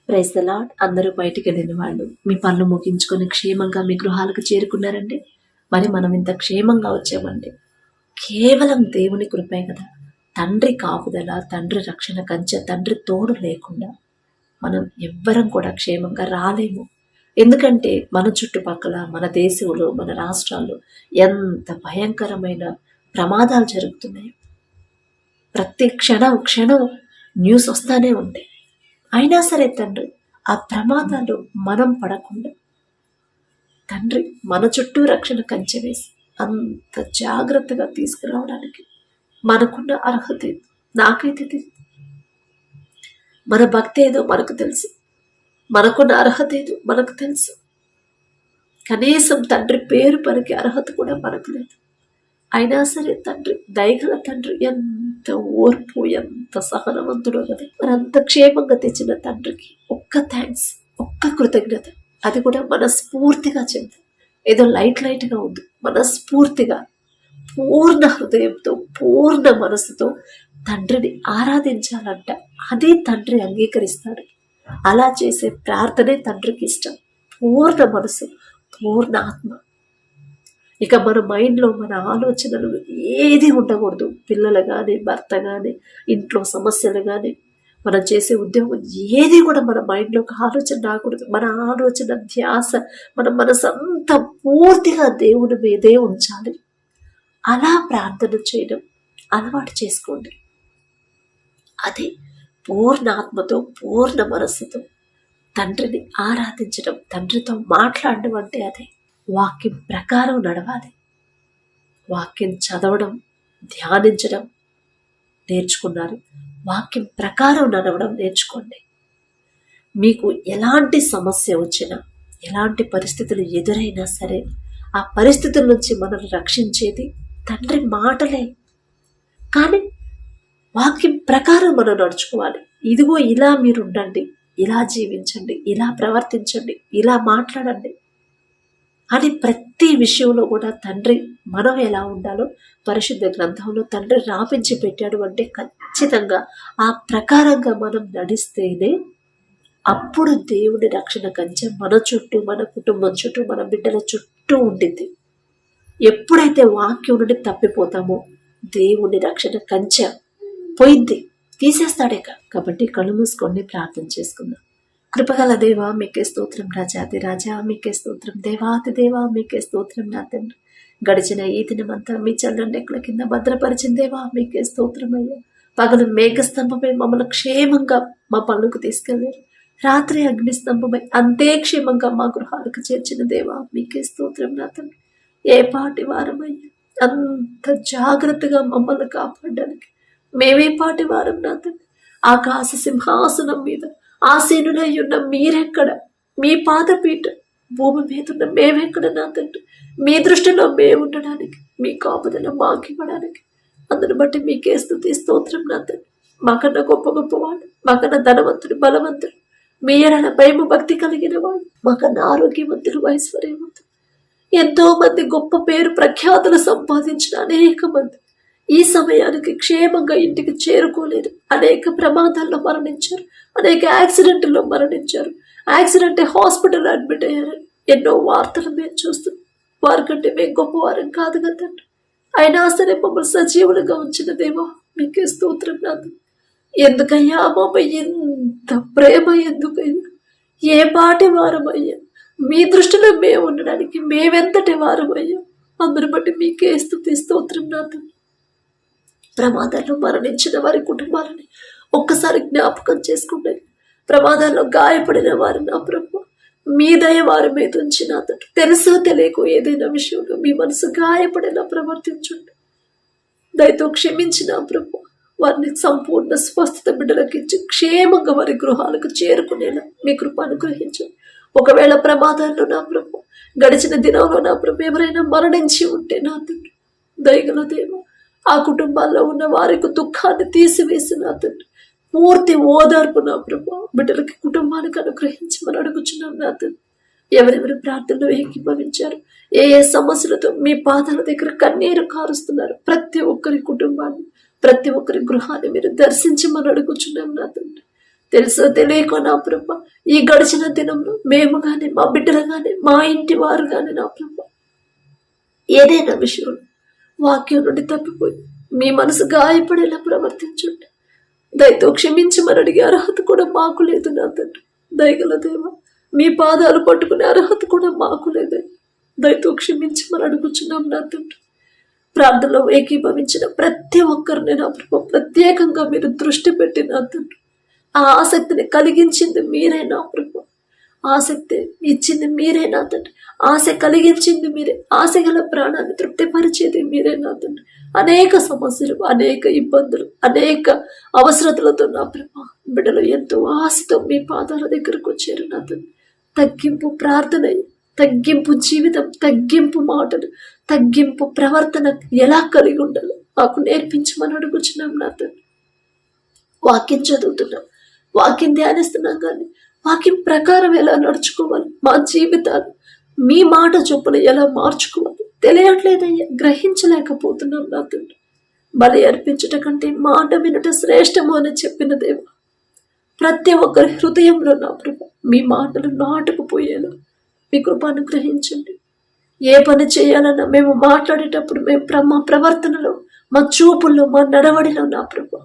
Praise the lord. అందరూ బయటికి వెళ్ళిన వాళ్ళు మీ పనులు ముగించుకొని క్షేమంగా మీ గృహాలకు చేరుకున్నారండి. మరి మనం ఇంత క్షేమంగా వచ్చామండి కేవలం దేవుని కృపే కదా. తండ్రి కాపుదల, తండ్రి రక్షణ కంచె, తండ్రి తోడు లేకుండా మనం ఎవ్వరం కూడా క్షేమంగా రాలేము. ఎందుకంటే మన చుట్టుపక్కల, మన దేశంలో, మన రాష్ట్రాల్లో ఎంత భయంకరమైన ప్రమాదాలు జరుగుతున్నాయి. ప్రతి క్షణం క్షణం న్యూస్ వస్తానే ఉంటాయి. అయినా సరే తండ్రి ఆ ప్రమాదాలు మనం పడకుండా తండ్రి మన చుట్టూ రక్షణ కంచె వేసి అంత జాగ్రత్తగా తీసుకురావడానికి మనకున్న అర్హత ఏదో నాకైతే తెలియదు. మన భక్తి ఏదో మనకు తెలుసు, మనకున్న అర్హత ఏదో మనకు తెలుసు. కనీసం తండ్రి పేరు పలికే అర్హత కూడా మనకు లేదు. అయినా సరే తండ్రి, దయగల తండ్రి ఎంత ఓర్పు, ఎంత సహనవంతుడో కదా. మరి అంత క్షేమంగా తెచ్చిన తండ్రికి ఒక్క థ్యాంక్స్, ఒక్క కృతజ్ఞత. అది కూడా మనస్ఫూర్తిగా చెప్తాం. ఏదో లైట్గా ఉంది, మనస్ఫూర్తిగా పూర్ణ హృదయంతో, పూర్ణ మనసుతో తండ్రిని ఆరాధించాలంట. అదే తండ్రి అంగీకరిస్తాడు. అలా చేసే ప్రార్థనే తండ్రికి ఇష్టం. పూర్ణ మనసు, పూర్ణ ఆత్మ. ఇక మన మైండ్లో, మన ఆలోచనలు ఏది ఉండకూడదు. పిల్లలు కానీ, భర్త కానీ, ఇంట్లో సమస్యలు కానీ, మనం చేసే ఉద్యోగం ఏది కూడా మన మైండ్లోకి ఆలోచన రాకూడదు. మన ఆలోచన, ధ్యాస, మన మనసంతా పూర్తిగా దేవుని మీదే ఉంచాలి. అలా ప్రార్థన చేయడం అలవాటు చేసుకోండి. అదే పూర్ణ ఆత్మతో, పూర్ణ మనస్సుతో తండ్రిని ఆరాధించడం, తండ్రితో మాట్లాడడం అంటే అదే. వాక్యం ప్రకారం నడవాలి. వాక్యం చదవడం, ధ్యానించడం నేర్చుకున్నారు. వాక్యం ప్రకారం నడవడం నేర్చుకోండి. మీకు ఎలాంటి సమస్య వచ్చినా, ఎలాంటి పరిస్థితులు ఎదురైనా సరే, ఆ పరిస్థితుల నుంచి మనల్ని రక్షించేది తండ్రి మాటలే. కానీ వాక్యం ప్రకారం మనం నడుచుకోవాలి. ఇదిగో ఇలా మీరు ఉండండి, ఇలా జీవించండి, ఇలా ప్రవర్తించండి, ఇలా మాట్లాడండి అని ప్రతి విషయంలో కూడా తండ్రి మనం ఎలా ఉండాలో పరిశుద్ధ గ్రంథంలో తండ్రి రాపించి పెట్టాడు. అంటే ఖచ్చితంగా ఆ ప్రకారంగా మనం నడిస్తేనే అప్పుడు దేవుని రక్షణ కంచె మన చుట్టూ, మన కుటుంబం చుట్టూ, మన బిడ్డల చుట్టూ ఉండింది. ఎప్పుడైతే వాక్యం నుండి తప్పిపోతామో దేవుని రక్షణ కంచె పోయింది, తీసేస్తాడేక. కాబట్టి కళ్ళు మూసుకొని ప్రార్థన చేసుకుందాం. కృపగల దేవా మీకే స్తోత్రం, రాజాది రాజా మీకే స్తోత్రం, దేవాతి దేవా మీకే స్తోత్రం. నా తండ్రి, గడిచిన ఈ దినమంతా మీ చల్లని రెక్కల కింద భద్రపరిచిన దేవా మీకే స్తోత్రం అయ్యా. పగలు మేఘస్తంభమై మమ్మల్ని క్షేమంగా మా పనులకు తీసుకెళ్ళారు. రాత్రి అగ్నిస్తంభమై అంతే క్షేమంగా మా గృహాలకు చేర్చిన దేవా మీకే స్తోత్రం. నా తండ్రి, ఏ పాటి వారమయ్యా, అంత జాగ్రత్తగా మమ్మల్ని కాపాడడానికి మేమే పాటి వారం. నా తండ్రి, ఆకాశ సింహాసనం మీద ఆసీనులై ఉన్న మీరెక్కడ, మీ పాదపీఠ భూమి మీద ఉన్న మేమెక్కడ. నా తండ్రి, మీ దృష్టిలో మేము ఉండడానికి, మీ కాపుదల మాకివ్వడానికి, అందును బట్టి మీకే స్తుతి స్తోత్రం. నా తండ్రి, మాకన్నా గొప్ప గొప్పవాడు, మాకన్నా ధనవంతుడు, బలవంతుడు, మీ ఎడల భయము భక్తి కలిగిన వాడు, మాకన్నా ఆరోగ్యవంతులు, ఐశ్వర్యవంతులు, ఎంతో మంది గొప్ప పేరు ప్రఖ్యాతులు సంపాదించిన అనేక మంది ఈ సమయానికి క్షేమంగా ఇంటికి చేరుకోలేదు. అనేక ప్రమాదాల్లో మరణించారు, అనేక యాక్సిడెంట్లో మరణించారు. యాక్సిడెంట్ హాస్పిటల్ అడ్మిట్ అయ్యారు. ఎన్నో వార్తలు మేము చూస్తున్నాం. వారికంటే మేము గొప్పవారం కాదు కదండి. అయినా సరే మమ్మల్ని సజీవులుగా ఉంచిన దేవా మీకే స్తోత్రం. నాదు ఎందుకయ్యా మమ్మ ఇంత ప్రేమ, ఎందుకయ్యా, ఏ పాటి వారమయ్యా, మీ దృష్టిలో మేము ఉండడానికి మేమెంతటి వారమయ్యా, అందరి బట్టి మీకే స్తుతి స్తోత్రం. నాదు ప్రమాదాల్లో మరణించిన వారి కుటుంబాలని ఒక్కసారి జ్ఞాపకం చేసుకుంటే, ప్రమాదాల్లో గాయపడిన వారు నా ప్రభు మీ దయ వారి మీద ఉంచి, నా తండ్రి, తెలుసో తెలియకో ఏదైనా విషయంలో మీ మనసు గాయపడేలా ప్రవర్తించండి. దయతో క్షమించిన ప్రభు వారిని సంపూర్ణ స్వస్థత బిడ్డలకు ఇచ్చి క్షేమంగా వారి గృహాలకు చేరుకునేలా మీ కృప అనుగ్రహించండి. ఒకవేళ ప్రమాదాల్లో నా ప్రభు గడిచిన దినంలో నా ప్రభు ఎవరైనా మరణించి ఉంటే, నా తండ్రి, దయగల దేవ, ఆ కుటుంబాల్లో ఉన్న వారికి దుఃఖాన్ని తీసివేసి, నా తండ్రి, పూర్తి ఓదార్పు నా ప్రభు బిడ్డలకి, కుటుంబానికి అనుగ్రహించమని అడుగుచున్నాం. నా తండ్రి, ఎవరెవరి ప్రార్థనలో ఏకీభవించారు, ఏ ఏ సమస్యలతో మీ పాదాల దగ్గర కన్నీరు కారుస్తున్నారు, ప్రతి ఒక్కరి కుటుంబాన్ని, ప్రతి ఒక్కరి గృహాన్ని మీరు దర్శించమని అడుగుచున్నాం. నా తండ్రి, తెలుసో తెలియకో నా ప్రభ ఈ గడిచిన దినంలో మేము కానీ మా బిడ్డలు కానీ మా ఇంటి వారు కానీ నా ప్రభ ఏదైనా విషయంలో వాక్యం నుండి తప్పిపోయి మీ మనసు గాయపడేలా ప్రవర్తించండి. దయతో క్షమించమని అడిగే అర్హత కూడా మాకు లేదు నా తండ్రి. దయగల దేవ, మీ పాదాలు పట్టుకునే అర్హత కూడా మాకు లేదే. దయతో క్షమించమని అడుగుచున్నాం నా తండ్రి. ప్రార్థనలో ఏకీభవించిన ప్రతి ఒక్కరిని నా ప్రభు ప్రత్యేకంగా మీరు దృష్టి పెట్టి నా తండ్రి ఆ ఆసక్తిని కలిగించింది మీరే నా ప్రభు. ఆసక్తి ఇచ్చింది మీరే నా తండ్రి. ఆశ కలిగించింది మీరే. ఆశ గల ప్రాణాన్ని తృప్తిపరిచేది మీరే నా తండ్రి. అనేక సమస్యలు, అనేక ఇబ్బందులు, అనేక అవసరతలతో నా ప్రభు బిడ్డలు ఎంతో ఆశతో మీ పాదాల దగ్గరకు వచ్చారు నా తండ్రి. తగ్గింపు ప్రార్థన, తగ్గింపు జీవితం, తగ్గింపు మాటలు, తగ్గింపు ప్రవర్తన ఎలా కలిగి ఉండాలో మాకు నేర్పించమని అడుగుచున్నాం నా తండ్రి. వాక్యం చదువుతున్నాం, వాక్యం ధ్యానిస్తున్నాం, కానీ వాక్యం ప్రకారం ఎలా నడుచుకోవాలి, మా జీవితాలు మీ మాట చొప్పున ఎలా మార్చుకోవాలి తెలియట్లేదయ్యా. గ్రహించలేకపోతున్నాం నా తండ్రి. బలి అర్పించుట కంటే మాట వినుట శ్రేష్టము అని చెప్పిన దేవ, ప్రతి ఒక్కరి హృదయంలో నా ప్రభు మీ మాటలు నాటుకుపోయేలా మీ కృప అనుగ్రహించండి. ఏ పని చేయాలన్నా మేము మాట్లాడేటప్పుడు మేము మా ప్రవర్తనలో, మా చూపుల్లో, మా నడవడిలో నా ప్రభు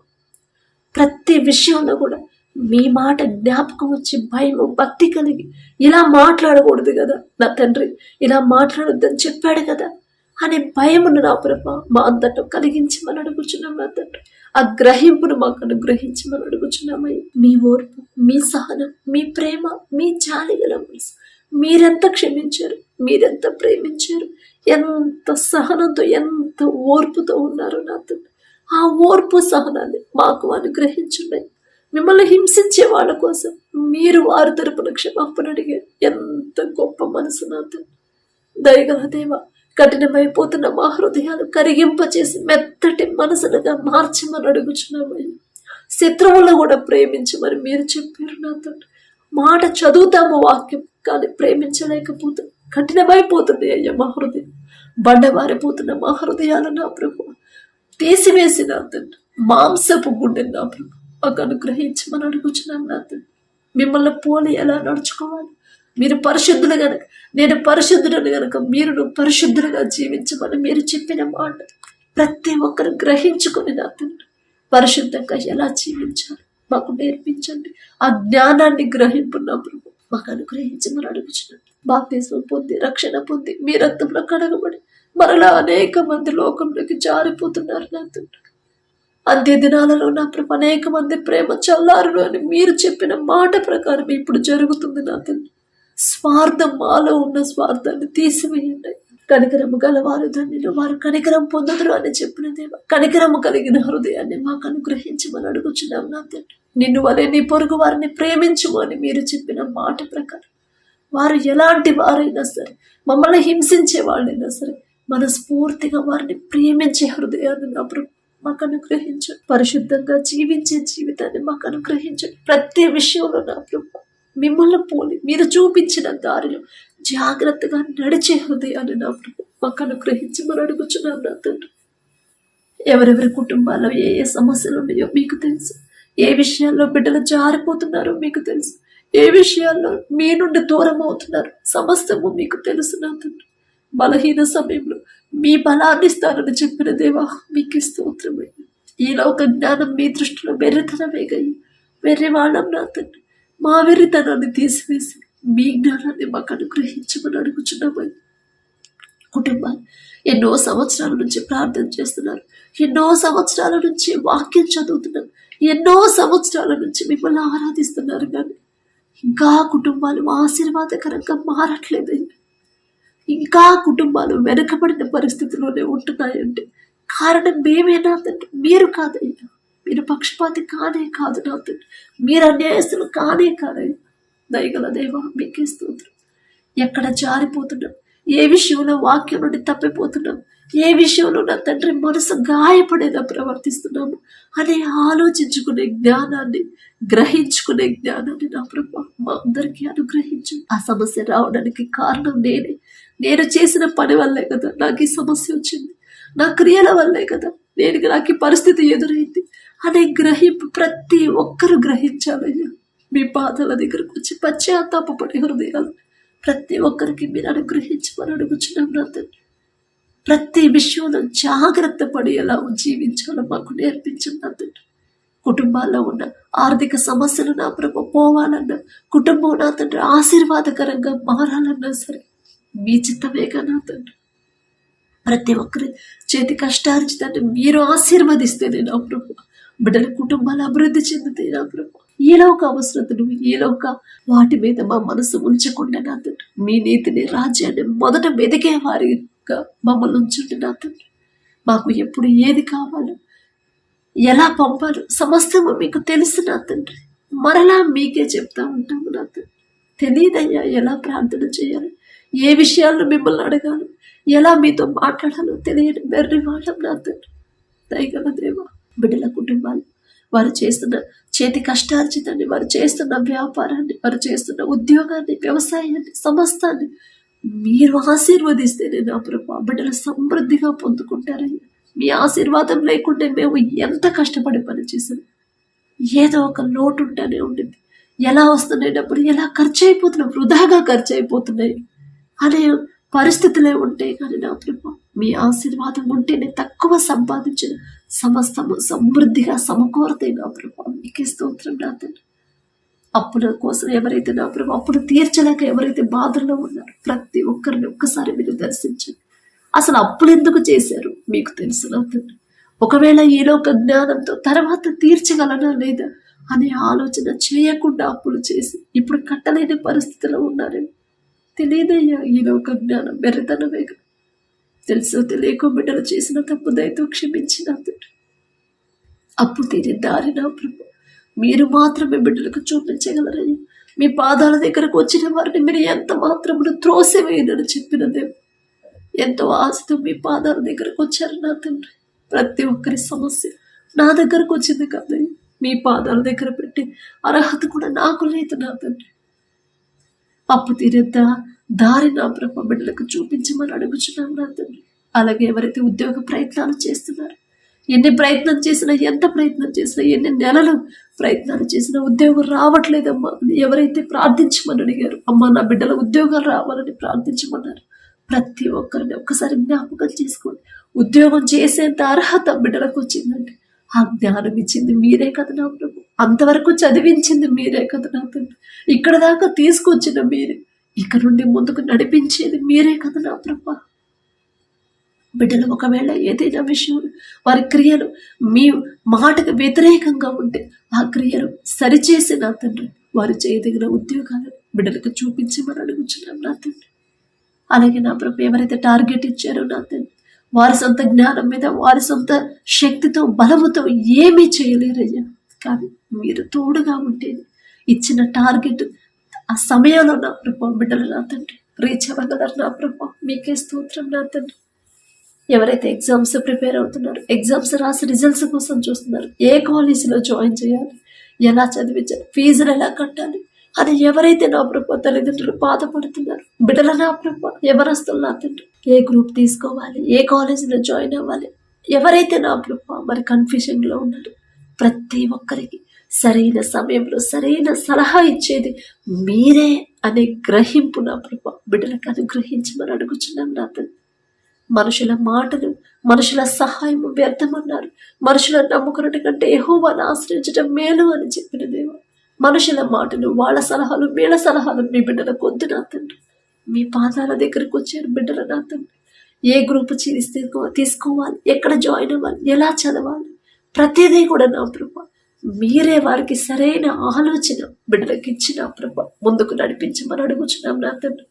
ప్రతి విషయంలో కూడా మీ మాట జ్ఞాపకం వచ్చి భయము భక్తి కలిగి ఇలా మాట్లాడకూడదు కదా నా తండ్రి, ఇలా మాట్లాడొద్దని చెప్పాడు కదా అనే భయమును నా ప్రభు మా అంతటా కలిగించమని అడుగుచున్నాం నా తండ్రి. ఆ గ్రహింపును మాకు అనుగ్రహించమని అడుగుచున్నామయ్య. మీ ఓర్పు, మీ సహనం, మీ ప్రేమ, మీ జాలి గల మనసు, మీరెంత క్షమించారు, మీరెంత ప్రేమించారు, ఎంత సహనంతో ఎంత ఓర్పుతో ఉన్నారు నా తండ్రి. ఆ ఓర్పు సహనాన్ని మాకు అనుగ్రహించున్నాయి. మిమ్మల్ని హింసించే వాళ్ళ కోసం మీరు వారి తరపున క్షమాపణ అడిగారు. ఎంత గొప్ప మనసు నా తండ్రి. దయగల దేవ, కఠినమైపోతున్న మా హృదయాలు కరిగింపచేసి మెత్తటి మనసులుగా మార్చమని అడుగుచున్నామయ్యా. శత్రువులను కూడా ప్రేమించమని మీరు చెప్పారు నా తండ్రి. మాట చదువుతాము వాక్యం, కానీ ప్రేమించలేకపోతుంది. కఠినమైపోతుంది అయ్యా మా హృదయం. బండవారిపోతున్న మా హృదయాలు నా ప్రభు తీసివేసి నా తండ్రి మాంసపు గుండె నా ప్రభు మాకు అనుగ్రహించమని అడుగుచున్నాం నా తండ్రి. మిమ్మల్ని పోలి ఎలా నడుచుకోవాలి, మీరు పరిశుద్ధులు గనక నేను పరిశుద్ధులను గనక మీరు పరిశుద్ధులుగా జీవించమని మీరు చెప్పిన మాట ప్రతి ఒక్కరు గ్రహించుకొని నా తండ్రి పరిశుద్ధంగా ఎలా జీవించాలి మాకు నేర్పించండి. ఆ జ్ఞానాన్ని గ్రహింపున్న ప్రభు మాకు అనుగ్రహించమని అడుగుచున్నాం. బాప్తిస్మం పొంది రక్షణ పొంది మీ రక్తంలో కడగబడి మరలా అనేక మంది లోకంలోకి జారిపోతున్నారు నా తండ్రి. అంత్య దినాలలో నా ప్రభు అనేక మంది ప్రేమ చల్లారులు అని మీరు చెప్పిన మాట ప్రకారం ఇప్పుడు జరుగుతుంది నా తండ్రి. స్వార్థం, మాలో ఉన్న స్వార్థాన్ని తీసివేయండి. కనికరము గల వారు ధన్యులు, వారు కనికరం పొందదురు అని చెప్పిన దేవ, కనికరము కలిగిన హృదయాన్ని మాకు అనుగ్రహించమని అడుగుచున్నాం నా తండ్రి. నిన్ను వలె నీ పొరుగు వారిని ప్రేమించుము అని మీరు చెప్పిన మాట ప్రకారం వారు ఎలాంటి వారైనా సరే, మమ్మల్ని హింసించే వాళ్ళైనా సరే, మనస్ఫూర్తిగా వారిని ప్రేమించే హృదయాన్ని నా ప్రభు మాకు అనుగ్రహించు. పరిశుద్ధంగా జీవించే జీవితాన్ని మాకు అనుగ్రహించు. ప్రతి విషయంలో నా ప్రభు మిమ్మల్ని పోలి మీరు చూపించిన దారిలో జాగ్రత్తగా నడిచే హృదయాన్ని నా ప్రభు మాకు అనుగ్రహించమని అడుగుచున్నాను నా తండ్రి. ఎవరెవరి కుటుంబాల్లో ఏ ఏ సమస్యలు ఉన్నాయో మీకు తెలుసు. ఏ విషయాల్లో బిడ్డలు జారిపోతున్నారో మీకు తెలుసు. ఏ విషయాల్లో మీ నుండి దూరం అవుతున్నారు సమస్తము మీకు తెలుసు నా తండ్రి. బలహీన సమయంలో మీ బలాన్ని ఇస్తానని చెప్పిన దేవా మీకు స్తోత్రమయ్య. ఈ లోక జ్ఞానం మీ దృష్టిలో వెర్రితనమేగయ్యి వెర్రి వాళ్ళం నా తండ్రి. మా వెర్రితనాన్ని తీసివేసి మీ జ్ఞానాన్ని మాకు అనుగ్రహించమని అడుగుచున్నామయ్య. కుటుంబాలు ఎన్నో సంవత్సరాల నుంచి ప్రార్థన చేస్తున్నారు, ఎన్నో సంవత్సరాల నుంచి వాక్యం చదువుతున్నారు, ఎన్నో సంవత్సరాల నుంచి మిమ్మల్ని ఆరాధిస్తున్నారు, కానీ ఇంకా కుటుంబాలు ఆశీర్వాదకరంగా మారట్లేదయ్యా. ఇంకా కుటుంబాలు వెనకబడిన పరిస్థితిలోనే ఉంటున్నాయంటే కారణం మేమేనా తండ్రి? మీరు కాదయ్యా. మీరు పక్షపాతి కానే కాదు నా తండ్రి. మీరు అన్యాయస్తులు కానే కాదయ్యా. దయగల దేవా మీకే స్తోత్రం. ఎక్కడ జారిపోతున్నాం, ఏ విషయంలో వాక్యం నుండి తప్పిపోతున్నాం, ఏ విషయంలో నా తండ్రి మనసు గాయపడేలా ప్రవర్తిస్తున్నాము అని ఆలోచించుకునే జ్ఞానాన్ని, గ్రహించుకునే జ్ఞానాన్ని నా ప్రభు మా అందరికీ అనుగ్రహించు. ఆ సమస్య రావడానికి కారణం నేను చేసిన పని వల్లే కదా నాకు ఈ సమస్య వచ్చింది, నా క్రియల వల్లే కదా నాకు ఈ పరిస్థితి ఎదురైంది అనే గ్రహింపు ప్రతి ఒక్కరూ గ్రహించాలయ్యా. మీ పాదాల దగ్గరకు వచ్చి పశ్చాత్తాపపడే హృదయాలు ప్రతి ఒక్కరికి మీరు అనుగ్రహించమని అడుగుచున్నాం నా తండ్రి. ప్రతి విషయంలో జాగ్రత్త పడి ఎలా జీవించాలో మాకు నేర్పించండి నా తండ్రి. కుటుంబాల్లో ఉన్న ఆర్థిక సమస్యలు నా ప్రభు పోవాలన్నా, కుటుంబం నా తండ్రి ఆశీర్వాదకరంగా మారాలన్నా సరే మీ చిత్తమేగా నా తండ్రి. ప్రతి ఒక్కరి చేతి కష్టార్జితాన్ని మీరు ఆశీర్వదిస్తేనే నా ప్రభు బిడ్డల కుటుంబాలు అభివృద్ధి చెందుతాయి నా ప్రభు. ఈలోక అవసరతలు, ఈలోక వాటి మీద మా మనసు ఉంచకుండా నా తండ్రి మీ నీతిని, రాజ్యాన్ని మొదట వెదికే వారిగా మమ్మల్ని ఉంచండి నా తండ్రి. మాకు ఎప్పుడు ఏది కావాలో, ఎలా పంపాలో సమస్తము మీకు తెలుసు నా తండ్రి. మరలా మీకే చెప్తా ఉంటాము నా తండ్రి. తెలియదయ్యా ఎలా ప్రార్థన చేయాలి, ఏ విషయాలను మిమ్మల్ని అడగాలి, ఎలా మీతో మాట్లాడాలో తెలియని వెర్రి వాళ్ళం నా తండ్రి. దయగల దేవా, బిడ్డల కుటుంబాలు వారు చేస్తున్న చేతి కష్టార్జితాన్ని, వారు చేస్తున్న వ్యాపారాన్ని, వారు చేస్తున్న ఉద్యోగాన్ని, వ్యవసాయాన్ని, సమస్తాన్ని మీరు ఆశీర్వదిస్తేనే నా ప్రభు బిడ్డలు సమృద్ధిగా పొందుకుంటారయ్యా. మీ ఆశీర్వాదం లేకుంటే మేము ఎంత కష్టపడి పనిచేసాం, ఏదో ఒక లోటు ఉంటూనే ఉండింది. ఎలా వస్తున్నాయి డబ్బులు, ఎలా ఖర్చు అయిపోతున్నాయి, వృధాగా ఖర్చు అయిపోతున్నాయి అనే పరిస్థితులే ఉంటాయి. కానీ నా ప్రభు మీ ఆశీర్వాదం ఉంటేనే తక్కువ సంపాదించిన సమస్తము సమృద్ధిగా సమకూరతాయి నా ప్రభు. మీకే స్తోత్రం నా తండ్రి. అప్పుల కోసం ఎవరైతే నా ప్రభు అప్పులు తీర్చలేక ఎవరైతే బాధల్లో ఉన్నారో ప్రతి ఒక్కరిని ఒక్కసారి మీరు దర్శించండి. అసలు అప్పులు ఎందుకు చేశారు మీకు తెలుసు నా తండ్రి. ఒకవేళ ఈలోక జ్ఞానంతో తర్వాత తీర్చగలనా లేదా అనే ఆలోచన చేయకుండా అప్పులు చేసి ఇప్పుడు కట్టలేని పరిస్థితిలో ఉన్నారేమో తెలియదయ్యా. ఈలోక జ్ఞానం వెర్రితనమే. తెలుసో తెలియకో బిడ్డలు చేసిన తప్పు దయతో క్షమించిన తండ్రి. అప్పు తీరి దారి నా ప్రభు మీరు మాత్రమే బిడ్డలకు చూపించగలరయ్యా. మీ పాదాల దగ్గరకు వచ్చిన వారిని మీరు ఎంత మాత్రమును త్రోసివేయనని చెప్పిన దేవు ఎంతో ఆశతో మీ పాదాల దగ్గరకు వచ్చారు నా తండ్రి. ప్రతి ఒక్కరి సమస్య నా దగ్గరకు వచ్చింది కాదయ్యా, మీ పాదాల దగ్గర పెట్టి అర్హత కూడా నాకు లేదు నా తండ్రి. అప్పు తీరేద్దా దారి నా ప్రభు బిడ్డలకు చూపించమని అడుగుచున్నాం నా తండ్రి. అలాగే ఎవరైతే ఉద్యోగ ప్రయత్నాలు చేస్తున్నారు, ఎన్ని ప్రయత్నం చేసినా, ఎంత ప్రయత్నం చేసినా, ఎన్ని నెలలు ప్రయత్నాలు చేసినా ఉద్యోగం రావట్లేదమ్మా ఎవరైతే ప్రార్థించమని అడిగారు, అమ్మా నా బిడ్డల ఉద్యోగాలు రావాలని ప్రార్థించమన్నారు, ప్రతి ఒక్కరిని ఒక్కసారి జ్ఞాపకం చేసుకోండి. ఉద్యోగం చేసేంత అర్హత బిడ్డలకు వచ్చిందండి. ఆ జ్ఞానం ఇచ్చింది మీరే కదా నా ప్రభు. అంతవరకు చదివించింది మీరే కదా నా తండ్రి. ఇక్కడ దాకా తీసుకొచ్చిన మీరే, ఇక్కడ నుండి ముందుకు నడిపించేది మీరే కదా నా ప్రభు. బిడ్డలు ఒకవేళ ఏదైనా విషయం వారి క్రియలు మీ మాటకు వ్యతిరేకంగా ఉంటే ఆ క్రియలు సరిచేసి నా తండ్రి వారు చేయదగిన ఉద్యోగాలను బిడ్డలకు చూపించమని అడుగుచున్నాం నా తండ్రి. అలాగే నా ప్రభు ఎవరైతే టార్గెట్ ఇచ్చారో నా తండ్రి వారి సొంత జ్ఞానం మీద, వారి సొంత శక్తితో, బలముతో ఏమీ చేయలేరయ్యా. కానీ మీరు తోడుగా ఉంటేనే ఇచ్చిన టార్గెట్ ఆ సమయంలో నా ప్రభు బిడ్డలు నా తండ్రి రీచ్ అవ్వగలరు నా ప్రభు. మీకే స్తోత్రం నా తండ్రి. ఎవరైతే ఎగ్జామ్స్ ప్రిపేర్ అవుతున్నారు, ఎగ్జామ్స్ రాసి రిజల్ట్స్ కోసం చూస్తున్నారు, ఏ కాలేజీలో జాయిన్ చేయాలి, ఎలా చదివించాలి, ఫీజులు ఎలా కట్టాలి అని ఎవరైతే నా ప్రభు తల్లిదండ్రులు బాధపడుతున్నారు, బిడ్డల నా ప్రభు ఎవరస్తులు నా తండ్రి ఏ గ్రూప్ తీసుకోవాలి, ఏ కాలేజీలో జాయిన్ అవ్వాలి, ఎవరైతే నా ప్రభు మరి కన్ఫ్యూజన్లో ఉన్నారు, ప్రతి ఒక్కరికి సరైన సమయంలో సరైన సలహా ఇచ్చేది మీరే అనే గ్రహింపు నా ప్రభు బిడ్డలకు అనుగ్రహించమని అడుగుచున్నాం నా తండ్రి. మనుషుల మాటలు, మనుషుల సహాయం వ్యర్థమన్నారు. మనుషులను నమ్ముకున్నట్టు కంటే యెహోవాను ఆశ్రయించడం మేలు అని చెప్పిన దేవా, మనుషుల మాటలు, వాళ్ళ సలహాలు, వీళ్ళ సలహాలు మీ బిడ్డలకు వద్దు నా తండ్రి. మీ పాదాల దగ్గరకు వచ్చారు బిడ్డల నా తండ్రి. ఏ గ్రూప్ తీసుకోవాలి, ఎక్కడ జాయిన్ అవ్వాలి, ఎలా చదవాలి, ప్రతిదీ కూడా నా ప్రభు మీరే వారికి సరైన ఆలోచన బిడ్డలకు ఇచ్చిన ప్రభు ముందుకు నడిపించమని అడుగుచున్నాం నా తండ్రి.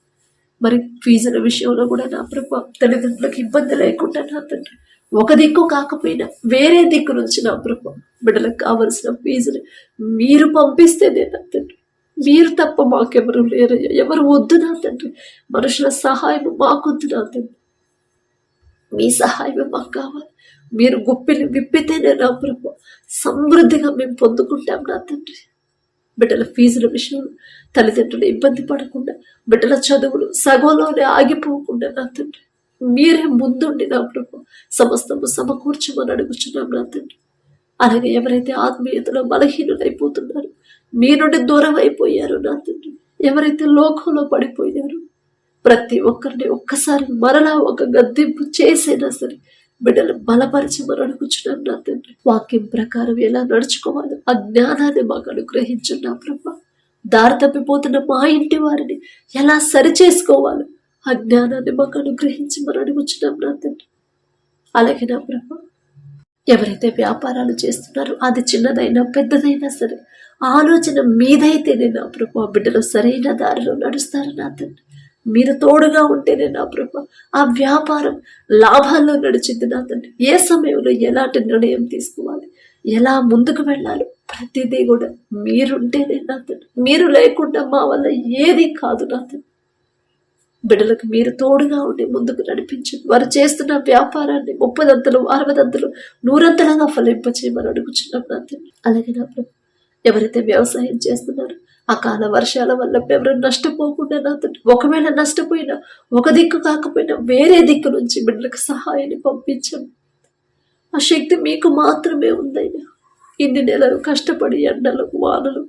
మరి ఫీజుల విషయంలో కూడా నా ప్రభు తల్లిదండ్రులకు ఇబ్బంది లేకుండా నా తండ్రి ఒక దిక్కు కాకపోయినా వేరే దిక్కు నుంచి నా ప్రభు బిడ్డలకు కావలసిన ఫీజులు మీరు పంపిస్తేనే నా తండ్రి. మీరు తప్ప మాకెవరు లేరయ్యా, ఎవరు వద్దు నా తండ్రి. మనుషుల సహాయం మాకొద్దు నా తండ్రి, మీ సహాయం మాకు కావాలి. మీరు గుప్పిని విప్పితేనే నా ప్రభు సమృద్ధిగా మేము పొందుకుంటాం నా తండ్రి. బిడ్డల ఫీజుల విషయంలో తల్లిదండ్రులు ఇబ్బంది పడకుండా, బిడ్డల చదువులు సగంలోనే ఆగిపోకుండా నా తండ్రి మీరే ముందుండి నా ప్రభు సమస్తము సమకూర్చమని అడుగుచున్నాం నా తండ్రి. అలాగే ఎవరైతే ఆత్మీయతలో బలహీనులైపోతున్నారు, మీ నుండి దూరం అయిపోయారు నా తండ్రి. ఎవరైతే లోకంలో పడిపోయారో ప్రతి ఒక్కరిని ఒక్కసారి మరలా ఒక గద్దింపు చేసేనా సరే బిడ్డలు బలపరిచి మనం అడుగుచున్నాం నా తండ్రి. వాక్యం ప్రకారం ఎలా నడుచుకోవాలో ఆ జ్ఞానాన్ని మాకు అనుగ్రహించున్నా ప్రభా. దారి తప్పిపోతున్న మా ఇంటి వారిని ఎలా సరి చేసుకోవాలో ఆ జ్ఞానాన్ని మాకు అనుగ్రహించి మనం అడుగుచున్నాం నా తండ్రి. అలాగే నా ప్రభా, ఎవరైతే వ్యాపారాలు చేస్తున్నారో అది చిన్నదైనా పెద్దదైనా సరే ఆలోచన మీదైతేనే నా ప్రభా బిడ్డలు సరైన దారిలో నడుస్తారు నా తండ్రి. మీరు తోడుగా ఉంటేనే నా ప్రభా ఆ వ్యాపారం లాభాల్లో నడిచింది నా తండ్రి. ఏ సమయంలో ఎలాంటి నిర్ణయం తీసుకోవాలి, ఎలా ముందుకు వెళ్ళాలి, ప్రతిదీ కూడా మీరుంటేనే నా తండ్రి. మీరు లేకుండా మా వల్ల ఏది కాదు నా తండ్రి. బిడ్డలకు మీరు తోడుగా ఉండి ముందుకు నడిపించండి. వారు చేస్తున్న వ్యాపారాన్ని 30 60 100 ఫలింపచేయమని అడుగుచున్నాం నా తండ్రి. అలాగే నా ప్రభు, ఎవరైతే వ్యవసాయం చేస్తున్నారో అకాల వర్షాల వల్ల ఎవరు నష్టపోకుండా నా తండ్రి, ఒకవేళ నష్టపోయినా ఒక దిక్కు కాకపోయినా వేరే దిక్కు నుంచి బిడ్డలకు సహాయాన్ని పంపించండి. ఆ శక్తి మీకు మాత్రమే ఉందయ్యా. ఇన్ని నెలలు కష్టపడి ఎండలు వానలు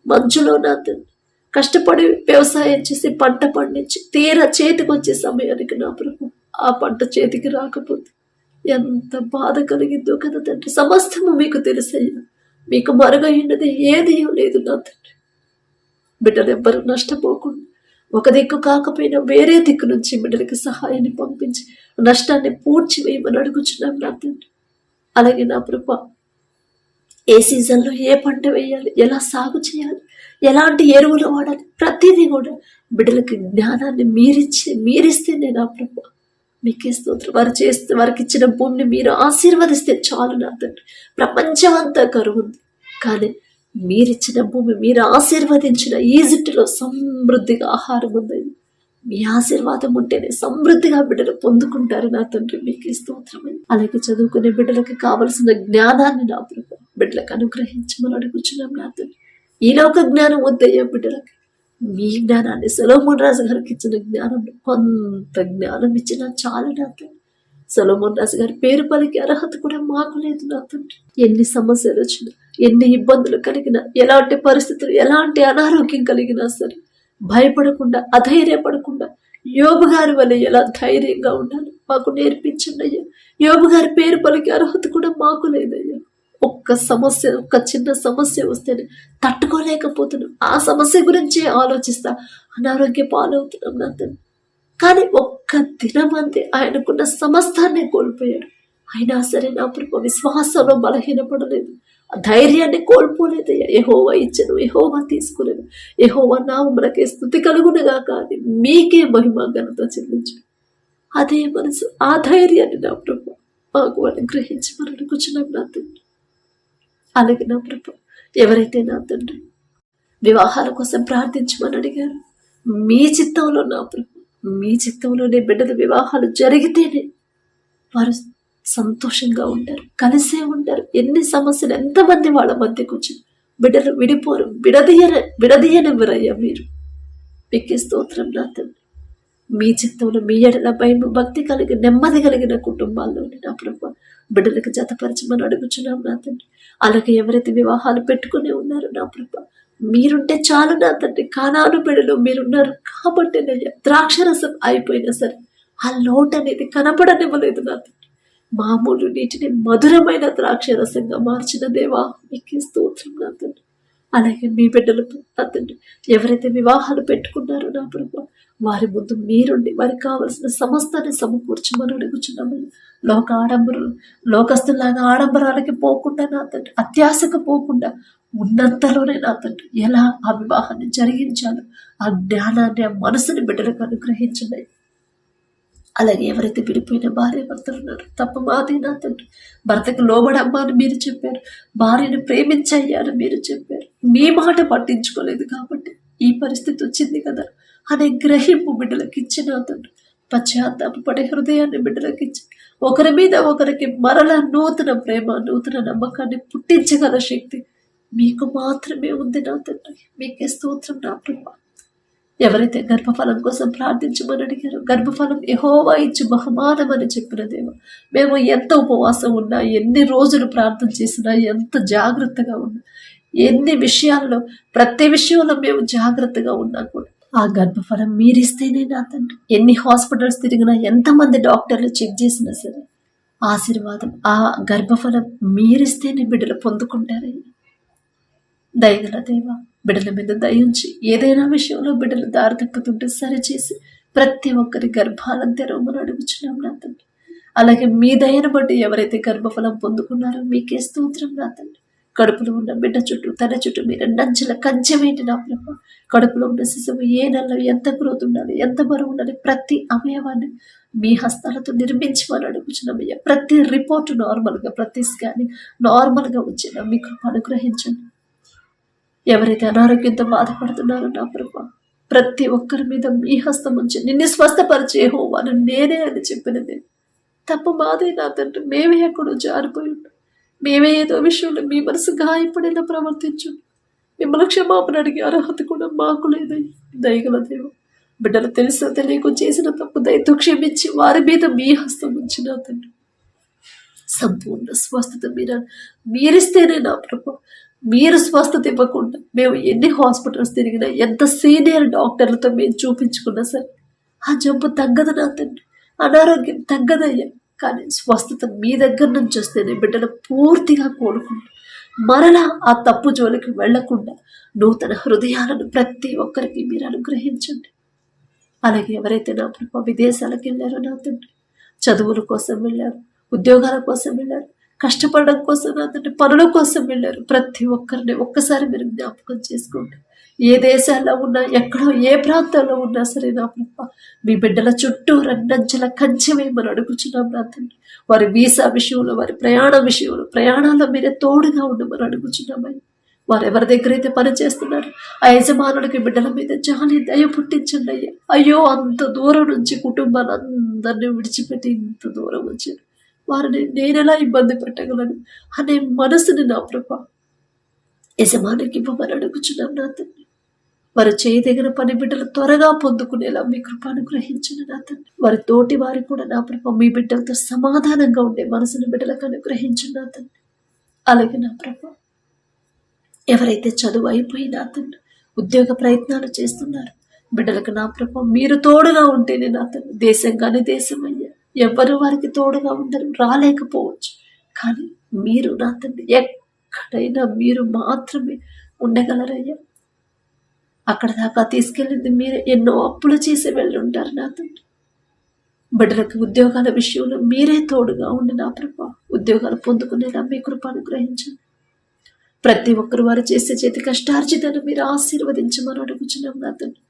మంచులో నా తండ్రి కష్టపడి వ్యవసాయం చేసి పంట పండించి తీరా చేతికి వచ్చే సమయానికి నా ప్రభు ఆ పంట చేతికి రాకపోతే ఎంత బాధ కలిగిందో కదా తండ్రి. సమస్తము మీకు తెలుసయ్యా. మీకు మరుగైనది ఏదీ లేదు నా తండ్రి. బిడ్డలు ఎవ్వరూ నష్టపోకుండా ఒక దిక్కు కాకపోయినా వేరే దిక్కు నుంచి బిడ్డలకి సహాయాన్ని పంపించి నష్టాన్ని పూడ్చి వేయమని అడుగుచున్నాం నా తండ్రి. అలాగే నా ప్రభు, ఏ సీజన్లో ఏ పంట వేయాలి, ఎలా సాగు చేయాలి, ఎలాంటి ఎరువులు వాడాలి, ప్రతిదీ కూడా బిడ్డలకి జ్ఞానాన్ని మీరిస్తేనే నా ప్రభు మీకే స్తోత్రం. వారికి ఇచ్చిన భూమిని మీరు ఆశీర్వదిస్తే చాలు నా తండ్రి. ప్రపంచం అంతా కరువు ఉంది, కానీ మీరిచ్చిన భూమి, మీరు ఆశీర్వదించిన ఈజిప్టులో సమృద్ధిగా ఆహారం ఉందని, మీ ఆశీర్వాదం ఉంటేనే సమృద్ధిగా బిడ్డలు పొందుకుంటారు నా తండ్రి. మీకే స్తోత్రమని. అలాగే చదువుకునే బిడ్డలకి కావలసిన జ్ఞానాన్ని నా ప్రభు బిడ్డలకు అనుగ్రహించమని అడుగుచున్నాం నా తండ్రి. ఈలోక జ్ఞానం వద్దయ్యా బిడ్డలకి. మీ జ్ఞానాన్ని సొలొమోన్ రాజు గారికి ఇచ్చిన జ్ఞానం కొంత జ్ఞానం ఇచ్చినా చాలు నా తండ్రి. సొలొమోన్ రాజు గారి పేరు పలికి అర్హత కూడా మాకు లేదు నా తండ్రి. ఎన్ని సమస్యలు వచ్చినా, ఎన్ని ఇబ్బందులు కలిగినా, ఎలాంటి పరిస్థితులు, ఎలాంటి అనారోగ్యం కలిగినా సరే భయపడకుండా, అధైర్యపడకుండా యోబు గారి వల్ల ఎలా ధైర్యంగా ఉండాలి మాకు నేర్పించండి అయ్యా. యోబు గారి పేరు పలికి అర్హత కూడా మాకు లేదయ్యా. ఒక్క సమస్య, ఒక్క చిన్న సమస్య వస్తేనే తట్టుకోలేకపోతున్నాం. ఆ సమస్య గురించి ఆలోచిస్తా అనారోగ్య పాలవుతున్నాం నా తండ్రి. కానీ ఒక్క దినం అంతే ఆయనకున్న సమస్తాన్ని కోల్పోయాడు. అయినా సరే నా ప్రభు విశ్వాసంలో బలహీనపడలేదు, ధైర్యాన్ని కోల్పోలేదయ్యా. యెహోవా ఇచ్చను, యెహోవా తీసుకోలేదు, యెహోవా నామమునకే స్తుతి కలుగునుగా, కానీ మీకే మహిమ ఘనత చెల్లించు. అదే మనసు, ఆ ధైర్యాన్ని నా ప్రభు మాకు అనుగ్రహించి మనం కూర్చున్నాం నా తండ్రి. అలాగే నా ప్రభు, ఎవరైతే నా తండ్రి వివాహాల కోసం ప్రార్థించమని అడిగారు, మీ చిత్తంలో నా ప్రభు, మీ చిత్తంలోనే బిడ్డల వివాహాలు జరిగితేనే వారు సంతోషంగా ఉంటారు, కలిసే ఉంటారు. ఎన్ని సమస్యలు, ఎంతమంది వాళ్ళ మధ్య కూర్చొని బిడ్డలు విడిపోరు, విడదీయనివ్వరయ్యా మీరు. మీకే స్తోత్రం నా తండ్రి. మీ చిత్తంలో మీ ఎడల భయం భక్తి కలిగి నెమ్మది కలిగిన కుటుంబాల్లోని నా ప్రభు బిడ్డలకు జతపరచమని అడుగుచున్నాం నా తండ్రి. అలాగే ఎవరైతే వివాహాలు పెట్టుకుని ఉన్నారో నా ప్రభు మీరుంటే చాలు నా తండ్రి. కానాను బిడ్డలు మీరున్నారు కాబట్టి ద్రాక్షరసం అయిపోయినా సరే ఆ లోటు అనేది కనపడనివ్వలేదు నా తండ్రి. మామూలు నీటిని మధురమైన ద్రాక్షరసంగా మార్చిన దేవా మీకే స్తోత్రం నా తండ్రి. అలాగే మీ బిడ్డలు నా తండ్రి ఎవరైతే వివాహాలు పెట్టుకున్నారో నా ప్రభు వారి ముందు మీరుండి వారికి కావలసిన సమస్తాన్ని సమకూర్చమని అడుగుచున్నాము. లోక ఆడంబరాలు, లోకస్తులాగా ఆడంబరాలకి పోకుండా నా తండ్రి, అత్యాశకు పోకుండా ఉన్నంతలోనే నా తండ్రి ఎలా ఆ వివాహాన్ని జరిగించాలో ఆ జ్ఞానాన్ని, ఆ మనసుని బిడ్డలకు అనుగ్రహించండి. అలాగే ఎవరైతే విడిపోయిన భార్య భర్తలు ఉన్నారు, తప్ప మాది నా తండ్రి. భర్తకు లోబడమ్మా అని మీరు చెప్పారు, భార్యను ప్రేమించయ్యారు మీరు చెప్పారు. మీ మాట పట్టించుకోలేదు కాబట్టి ఈ పరిస్థితి వచ్చింది కదా అనే గ్రహింపు బిడ్డలకు ఇచ్చి నా తండ్రి, పశ్చాత్తాపడే హృదయాన్ని బిడ్డలకు ఇచ్చి ఒకరి మీద ఒకరికి మరల నూతన ప్రేమ, నూతన నమ్మకాన్ని పుట్టించగల శక్తి మీకు మాత్రమే ఉంది నా తండ్రి. మీకే స్తోత్రం నా ప్రభు. ఎవరైతే గర్భఫలం కోసం ప్రార్థించమని అడిగారో, గర్భఫలం యెహోవా ఇచ్చు బహుమానం అని చెప్పిన దేవ, మేము ఎంత ఉపవాసం ఉన్నా, ఎన్ని రోజులు ప్రార్థన చేసినా, ఎంత జాగ్రత్తగా ఉన్నా, ఎన్ని విషయాల్లో, ప్రతి విషయంలో మేము జాగ్రత్తగా ఉన్నా కూడా ఆ గర్భఫలం మీరిస్తేనే నా తండ్రి. ఎన్ని హాస్పిటల్స్ తిరిగినా, ఎంతమంది డాక్టర్లు చెక్ చేసినా సరే ఆశీర్వాదం, ఆ గర్భఫలం మీరిస్తేనే బిడ్డలు పొందుకుంటారయ్యా. దయగల దేవ, బిడ్డల మీద దయించి ఏదైనా విషయంలో బిడ్డలు దారి తప్పుతుంటే సరిచేసి ప్రతి ఒక్కరి గర్భాలను తెరవమని అడుగుచున్నాం నా తండ్రి. అలాగే మీ దయను బట్టి ఎవరైతే గర్భఫలం పొందుకున్నారో మీకే స్తోత్రం నా తండ్రి. కడుపులో ఉన్న బిడ్డ చుట్టూ, తన చుట్టూ మీరు నంచెల కంచెమేంటి నా ప్రభ. కడుపులో ఉన్న శిశువు ఏ నెలలో ఎంత గ్రోత్ ఉండాలి, ఎంత బరువు ఉండాలి, ప్రతి అవయవాన్ని మీ హస్తాలతో నిర్మించమని అడుగుచున్నామయ్యా. ప్రతి రిపోర్టు నార్మల్గా, ప్రతి స్కానింగ్ నార్మల్గా వచ్చినా మీ కృప అనుగ్రహించండి. ఎవరైతే అనారోగ్యంతో బాధపడుతున్నారో నా ప్రభా, ప్రతి ఒక్కరి మీద మీ హస్తం ఉంచి నిన్ను స్వస్థపరిచే హోవాను నేనే అని చెప్పినది తప్ప మాదే నా తండ్రి. మేమే ఎక్కడో జారిపోయి ఉన్నాం, మేమే ఏదో విషయంలో మీ మనసు గాయపడేలా ప్రవర్తించు. మిమ్మల్ని క్షమాపణ అడిగే అర్హత కూడా మాకు లేదయ్యి. దయగల దేవ, బిడ్డలు తెలుసో తెలియక చేసిన తప్పు దయతో క్షమించి వారి మీద మీ హస్తం ఉంచి నా తండ్రి సంపూర్ణ స్వస్థత మీరిస్తేనే నా ప్రభు. మీరు స్వస్థత ఇవ్వకుండా మేము ఎన్ని హాస్పిటల్స్ తిరిగినా, ఎంత సీనియర్ డాక్టర్లతో మేము చూపించుకున్నా సరే ఆ జబ్బు తగ్గదు నా తండ్రి, అనారోగ్యం తగ్గదయ్యా. కానీ స్వస్థత మీ దగ్గర నుంచి వస్తేనే బిడ్డలు పూర్తిగా కోలుకుంటా మరలా ఆ తప్పు జోలికి వెళ్లకుండా నూతన హృదయాలను ప్రతి ఒక్కరికి మీరు అనుగ్రహించండి. అలాగే ఎవరైతే నా ప్రభు విదేశాలకు వెళ్ళారో నా తండ్రి, చదువుల కోసం వెళ్ళారు, ఉద్యోగాల కోసం వెళ్ళారు, కష్టపడడం కోసం నా తండ్రి, పనుల కోసం వెళ్ళారు, ప్రతి ఒక్కరిని ఒక్కసారి మీరు జ్ఞాపకం చేసుకోండి. ఏ దేశాల్లో ఉన్నా, ఎక్కడో ఏ ప్రాంతాల్లో ఉన్నా సరే నా ప్రభు మీ బిడ్డల చుట్టూ రెండంచెల కంచెమేమని అడుగుచున్నాం నా తండ్రి. వారి వీసా విషయంలో, వారి ప్రయాణ విషయంలో, ప్రయాణాల్లో మీరే తోడుగా ఉండమని అడుగుచున్నామని. వారు ఎవరి దగ్గర అయితే పని చేస్తున్నారు ఆ యజమానుడికి బిడ్డల మీద జాలి దయ పుట్టించండి అయ్యా. అయ్యో, అంత దూరం నుంచి కుటుంబాన్ని అందరినీ విడిచిపెట్టి ఇంత దూరం వచ్చారు, వారిని నేనెలా ఇబ్బంది పెట్టగలను అనే మనసుని నా ప్రభా యజమానికి ఇవ్వమని అడుగుచున్నాం నా తండ్రి. వారు చేయదగిన పని బిడ్డలు త్వరగా పొందుకునేలా మీ కృప అనుగ్రహించండి నా తండ్రి. వారి తోటి వారి కూడా నా ప్రభా మీ బిడ్డలతో సమాధానంగా ఉండే మనసుని బిడ్డలకు అనుగ్రహించండి నా తండ్రి. అలాగే నా ప్రభా ఎవరైతే చదువు అయిపోయి నా తండ్రి ఉద్యోగ ప్రయత్నాలు చేస్తున్నారు బిడ్డలకు నా ప్రభా మీరు తోడుగా ఉంటేనే నా తండ్రి. దేశం కానీ దేశం అయ్యా, ఎవరు వారికి తోడుగా ఉండరు, రాలేకపోవచ్చు. కానీ మీరు నా తండ్రి ఎక్కడైనా మీరు మాత్రమే ఉండగలరయ్యా. అక్కడ దాకా తీసుకెళ్ళింది మీరే. ఎన్నో అప్పులు చేసి వెళ్ళి ఉంటారు నా తండ్రి. బిడ్డలకు ఉద్యోగాల విషయంలో మీరే తోడుగా ఉండి నా ప్రభా ఉద్యోగాలు పొందుకునేలా మీ కృప అనుగ్రహించండి. ప్రతి ఒక్కరు వారు చేసే చేతి కష్టార్జితను మీరు ఆశీర్వదించమని అడుగుచున్నాం నా తండ్రి.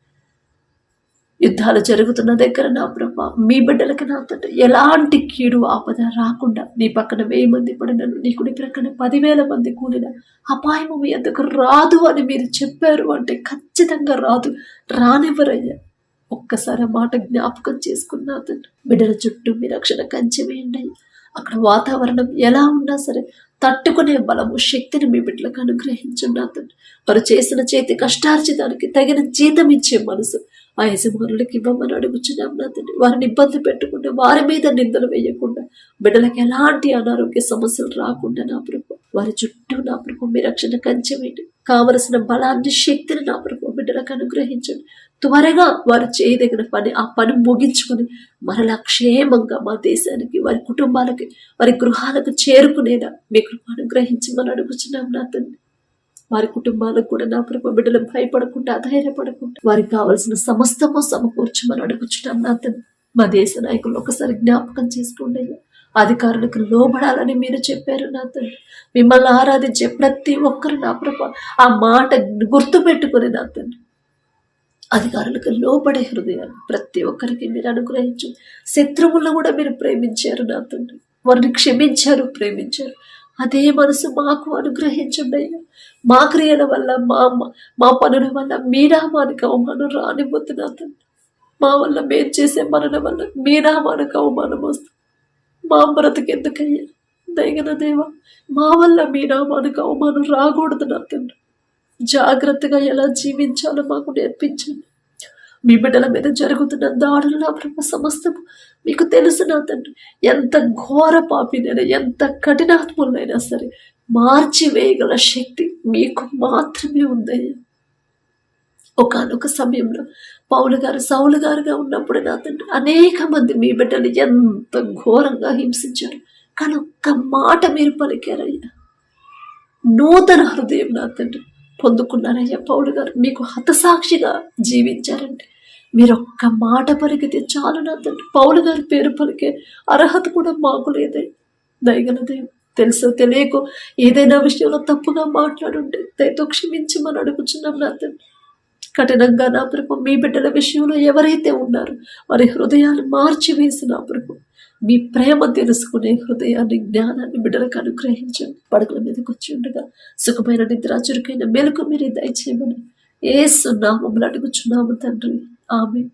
యుద్ధాలు జరుగుతున్న దగ్గర నా ప్రభా మీ బిడ్డలకి నా తండ్రి ఎలాంటి కీడు ఆపద రాకుండా, నీ పక్కన 1000 మంది పడినను, నీ కుడి ప్రక్కన 10,000 మంది కూలిన అపాయము మీ ఎందుకు రాదు అని మీరు చెప్పారు అంటే ఖచ్చితంగా రాదు, రానివ్వరయ్యా. ఒక్కసారి ఆ మాట జ్ఞాపకం చేసుకున్నా తండ్రి. బిడ్డల చుట్టూ మీ రక్షణ కంచె వేయండి. అక్కడ వాతావరణం ఎలా ఉన్నా సరే తట్టుకునే బలము, శక్తిని మీ బిడ్డలకు అనుగ్రహించండి తండ్రి. వారు చేసిన చేతి కష్టార్జితానికి తగిన జీతం ఇచ్చే మనసు ఆ యజమానులకి ఇవ్వమని అడుగుచున్నాం నా తండ్రి. వారిని ఇబ్బంది పెట్టకుండా, వారి మీద నిందలు వేయకుండా, బిడ్డలకు ఎలాంటి అనారోగ్య సమస్యలు రాకుండా నా ప్రభు వారి చుట్టూ నా ప్రభు మీ రక్షణ కంచెమేంటి. కావలసిన బలాన్ని, శక్తిని నా ప్రభు బిడ్డలకు అనుగ్రహించండి. త్వరగా వారు చేయదగిన పని, ఆ పని ముగించుకొని మరలా క్షేమంగా మా దేశానికి, వారి కుటుంబాలకి, వారి గృహాలకు చేరుకునేలా మీ కృప అనుగ్రహించమని అడుగుచున్నాం నా తండ్రి. వారి కుటుంబాలకు కూడా నా ప్రభు బిడ్డలు భయపడకుండా, అధైర్యపడకుండా వారికి కావలసిన సమస్తము సమకూర్చమని అడుగుచున్నాం నా తండ్రి. మా దేశ నాయకులు ఒకసారి జ్ఞాపకం చేసుకోండి. అధికారులకు లోబడాలని మీరు చెప్పారు నా తండ్రి. మిమ్మల్ని ఆరాధించే ప్రతి ఒక్కరు నా ప్రభు ఆ మాట గుర్తు పెట్టుకుని నా తండ్రి అధికారులకు లోబడే హృదయాలు ప్రతి ఒక్కరికి మీరు అనుగ్రహించు. శత్రువులను కూడా మీరు ప్రేమించారు నా తండ్రి, వారిని క్షమించారు, ప్రేమించారు. అదే మనసు మాకు అనుగ్రహించండి అయ్యా. మా క్రియల వల్ల, మా పనుల వల్ల మీ నామానికి అవమానం రానివ్వద్దు నా తండ్రి. మా వల్ల మేము చేసే మరణ వల్ల మీ నామానికి అవమానం వస్తుంది. మా బ్రతికెందుకయ్యా దయగల దేవ, మా వల్ల మీ నామానికి అవమానం రాకూడదు నా తండ్రి. జాగ్రత్తగా ఎలా జీవించాలో మాకు నేర్పించండి. మీ బిడ్డల మీద జరుగుతున్న దాడులు నా ప్రభు సమస్తము మీకు తెలుసు నా తండ్రి. ఎంత ఘోర పాపినైనా, ఎంత కఠినాత్ములైనా సరే మార్చివేయగల శక్తి మీకు మాత్రమే ఉందయ్యా. ఒకానొక సమయంలో పౌలు గారు సౌలు గారుగా ఉన్నప్పుడు నా తండ్రి అనేక మంది మీ బిడ్డలు ఎంత ఘోరంగా హింసించారు, కానీ ఒక్క మాట మీరు పలికారయ్యా. నూతన హృదయం నా తండ్రి పొందుకున్నారయ్యా. పౌలు గారు మీకు హతసాక్షిగా జీవించారంటే మీరు ఒక్క మాట పలికితే చాలు నా తండ్రి. పౌలు గారి పేరు పలికే అర్హత కూడా మాకు లేదే. దయగల దేవుడు, తెలుసో తెలియకో ఏదైనా విషయంలో తప్పుగా మాట్లాడుంటే దయతో క్షమించమని అడుగుచున్నాం నా తండ్రి. కఠినంగా నా ప్రభు మీ బిడ్డల విషయంలో ఎవరైతే ఉన్నారో వారి హృదయాలు మార్చివేసి నా ప్రభు మీ ప్రేమ తెలుసుకునే హృదయాన్ని, జ్ఞానాన్ని బిడ్డలకు అనుగ్రహించండి. పడకల మీదకి వచ్చి ఉండగా సుఖమైన నిద్ర, చురుకైన మెలకు మీరు దయచేయమని యేసు నామములో అడుగుచున్నాము తండ్రి. ఆమేన్.